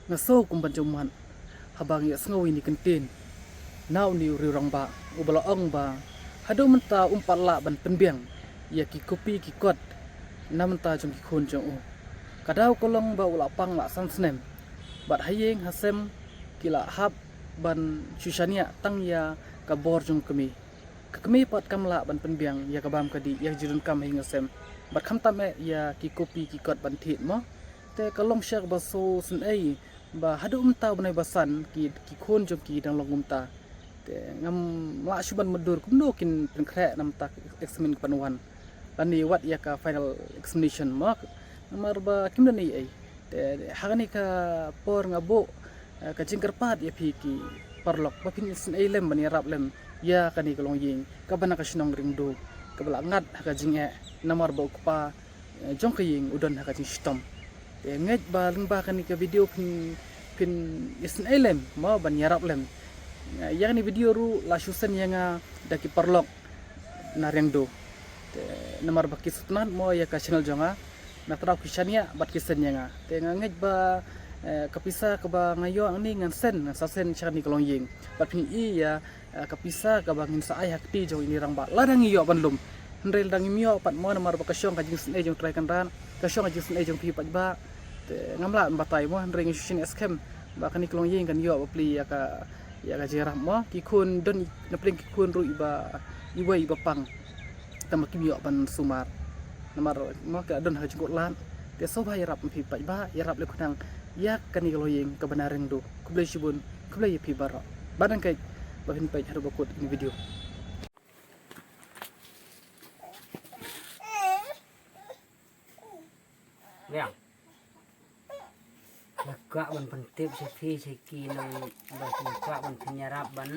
ngaso kumban cuman habang ya sengawi ni kentin nau ni riurang ba ubala ong ba hado menta umpat la ban penbiang ya ki kopi ki kot namenta jong ki khun jong u kadau kolong ba ula pang la san snem bat hayeng hasem kila hab ban susania tang ya kabor jong kami pat kamla ban penbiang ya kabam kadi ya jirun kam hinga sem bat kham tame ya ki kopi ki kot ban thit mo te kalong syak ba so sen ai ba hadu umta banai basan ki khon jong ki dang long umta te ngam la suban medur kumno kin pengkre nam tak examen panuan lani wat ya ka final examination mak namar ba kimda ni ai te hagani ka por ngabo ka jingkar pat ya pi ki parlok ba pin sen ai lem bani rap lem ya kani kalong ying ka bana ka sinong ring do ka bala ngat ka jinge namar ba ukpa jong ka ying udon ka jing stom te nget ba leng ba kani ka video pin isen ai lem ma ban yarap lem yang ni video ru la susan yang daki parlok nareng do namar baki sutnan mo ya ka channel jonga na trau kisania bat kisen yang te ngej ba kapisa ka ba ngayo ang ni ngan sen sa sen chani kalong ying bat pin I ya kapisa ka ba ngin sa ay hakti jong ini rang ba ladang iyo ban lum ndrel dang mio pat mo namar ba kasyong ka jing sen jong try kan ran kasyong ka jing sen jong pi pat ba te ngamla batai mo ndreng shin eskem ba kani kalong ying kan yo ba pli ya ka jerah mo ki kun don na pling ki kun ru iba pang tamak kimio ban sumar namar mo ka don ha jukut lan te so ba yarap pi pa ba yarap le kunang ya kani loyeng kebenaran do kublai sibun kublai pi bara badan kai bahin pa haru bakut ini video ya Laka ban pentip sepi seki nang laka ban penyarap ban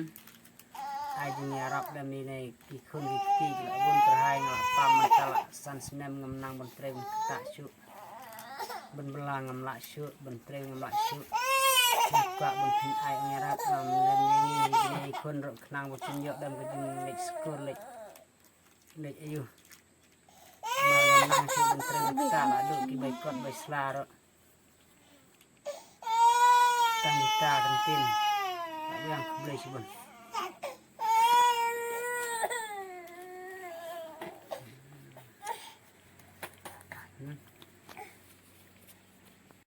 ai penyarap dan ini kikun kiki la bun terhai ngala pam mentala san senem ngam nang ban trem tak su ban belang ngam la su ban trem ngam la su laka ban pen ai penyarap ngam dan ini kun rok nang ban penyok dan kejeng lek skor lek ayu nang su ban trem tak la duk ki bai kot bai slar tang kita kantin yang kublai sibun